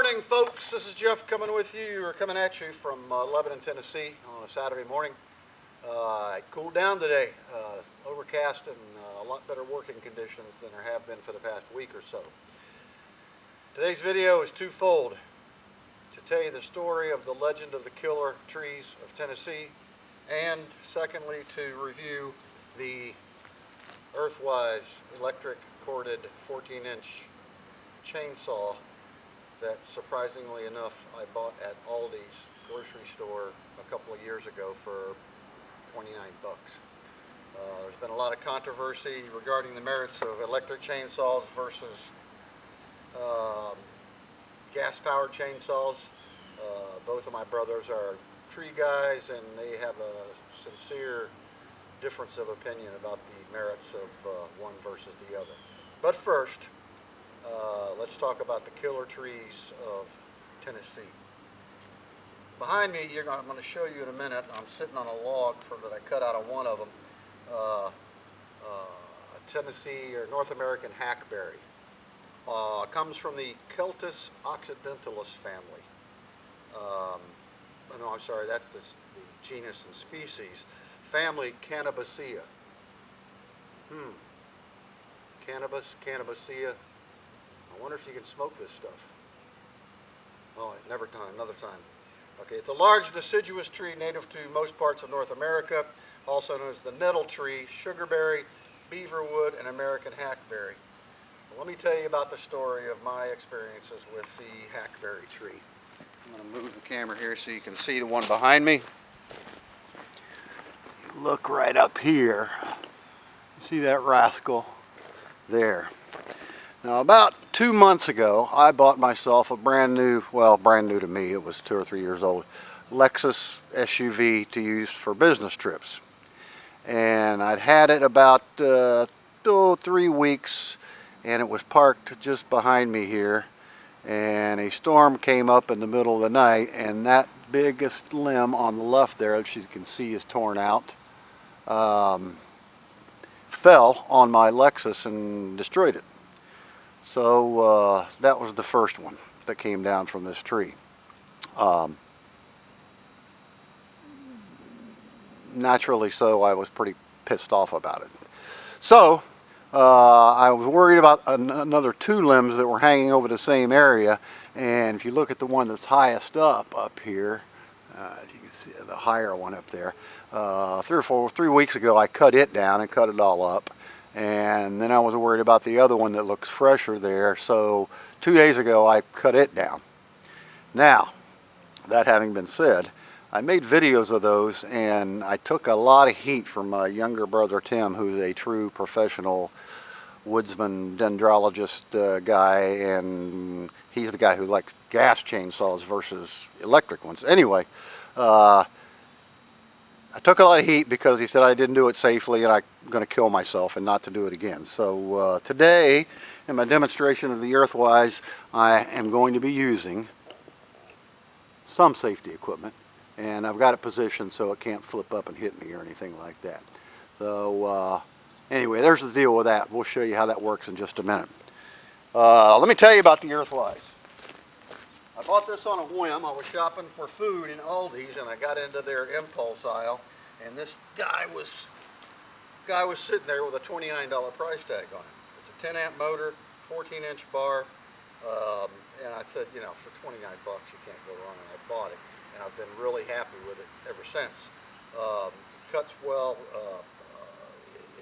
morning, folks. This is Jeff coming with you, or coming at you from Lebanon, Tennessee on a Saturday morning. It cooled down today, overcast and a lot better working conditions than there have been for the past week or so. Today's video is twofold: to tell you the story of the legend of the killer trees of Tennessee, and secondly, to review the Earthwise electric corded 14-inch chainsaw that, surprisingly enough, I bought at Aldi's grocery store a couple of years ago for 29 bucks. There's been a lot of controversy regarding the merits of electric chainsaws versus gas-powered chainsaws. Both of my brothers are tree guys, and they have a sincere difference of opinion about the merits of one versus the other. But first, let's talk about the killer trees of Tennessee. Behind me, I'm going to show you in a minute, I'm sitting on a log that I cut out of one of them, a Tennessee or North American hackberry. Comes from the Celtis occidentalis family. No, I'm sorry, that's the genus and species. Family Cannabacea. Cannabacea. I wonder if you can smoke this stuff. Oh, another time. Okay, it's a large deciduous tree native to most parts of North America, also known as the nettle tree, sugarberry, beaverwood, and American hackberry. Well, let me tell you about the story of my experiences with the hackberry tree. I'm going to move the camera here so you can see the one behind me. Look right up here. See that rascal there. Now, about 2 months ago, I bought myself a brand new to me, it was 2 or 3 years old, Lexus SUV to use for business trips. And I'd had it about 3 weeks, and it was parked just behind me here. And a storm came up in the middle of the night, and that biggest limb on the left there, which you can see is torn out, fell on my Lexus and destroyed it. So that was the first one that came down from this tree. Naturally so, I was pretty pissed off about it. So I was worried about another 2 limbs that were hanging over the same area. And if you look at the one that's highest up here, you can see the higher one up there, 3 weeks ago I cut it down and cut it all up. And then I was worried about the other one that looks fresher there, so 2 days ago I cut it down. Now, that having been said, I made videos of those, and I took a lot of heat from my younger brother Tim, who's a true professional woodsman, dendrologist guy, and he's the guy who likes gas chainsaws versus electric ones. Anyway, I took a lot of heat because he said I didn't do it safely and I'm going to kill myself and not to do it again. So today, in my demonstration of the Earthwise, I am going to be using some safety equipment, and I've got it positioned so it can't flip up and hit me or anything like that. So anyway, there's the deal with that. We'll show you how that works in just a minute. Let me tell you about the Earthwise. I bought this on a whim. I was shopping for food in Aldi's, and I got into their impulse aisle, and this guy was sitting there with a $29 price tag on it. It's a 10-amp motor, 14-inch bar, and I said, you know, for 29 bucks you can't go wrong, and I bought it, and I've been really happy with it ever since. It cuts well.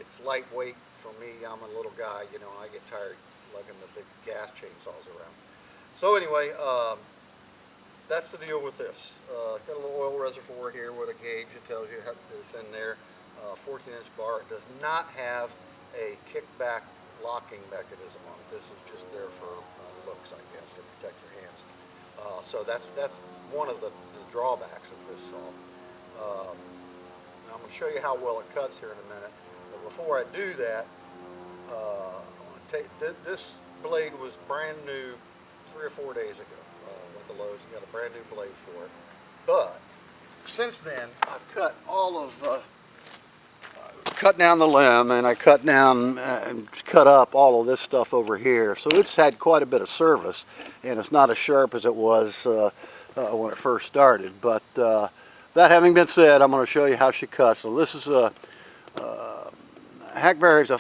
It's lightweight for me. I'm a little guy, you know, I get tired lugging the big gas chainsaws around. So anyway, that's the deal with this. Got a little oil reservoir here with a gauge that tells you that it's in there. 14-inch bar. It does not have a kickback locking mechanism on it. This is just there for looks, I guess, to protect your hands. So that's one of the drawbacks of this saw. Now I'm going to show you how well it cuts here in a minute. But before I do that, I want to take this blade was brand new 3 or 4 days ago. Went to Lowe's and got a brand new blade for it. But since then, I've cut all of cut down the limb, and I cut down and cut up all of this stuff over here. So it's had quite a bit of service, and it's not as sharp as it was when it first started. But that having been said, I'm going to show you how she cuts. So this is a hackberry is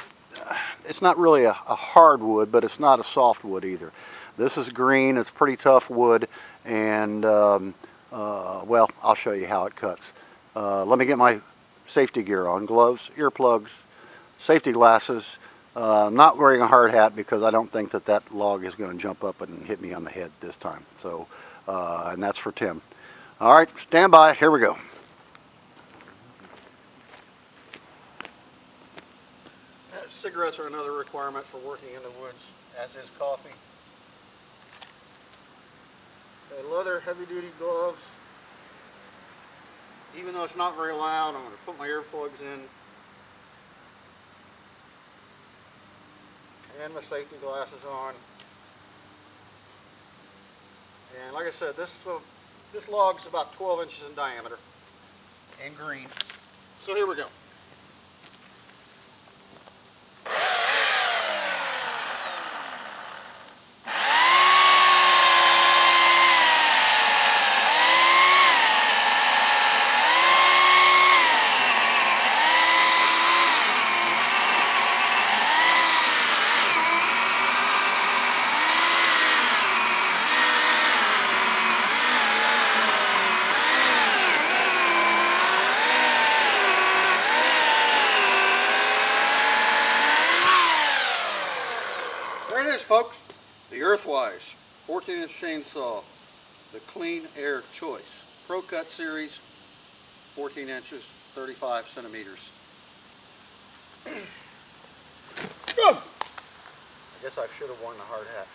it's not really a hardwood, but it's not a softwood either. This is green. It's pretty tough wood, and well, I'll show you how it cuts. Let me get my safety gear on: gloves, earplugs, safety glasses. Not wearing a hard hat because I don't think that that log is going to jump up and hit me on the head this time. So, and that's for Tim. All right, stand by. Here we go. Cigarettes are another requirement for working in the woods, as is coffee. Leather heavy-duty gloves. Even though it's not very loud, I'm going to put my earplugs in. And my safety glasses on. And like I said, this log's about 12 inches in diameter and green. So here we go. There it is, folks. The Earthwise 14-inch chainsaw, the Clean Air Choice Pro Cut Series, 14 inches, 35 centimeters. I guess I should have worn the hard hat.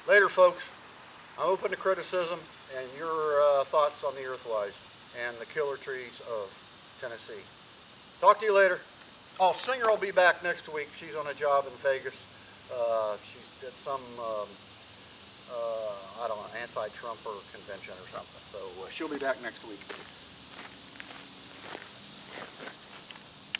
Later, folks. I'm open to criticism and your thoughts on the Earthwise and the killer trees of Tennessee. Talk to you later. Oh, Singer will be back next week. She's on a job in Vegas. She's at some, I don't know, anti-Trumper convention or something. So she'll be back next week.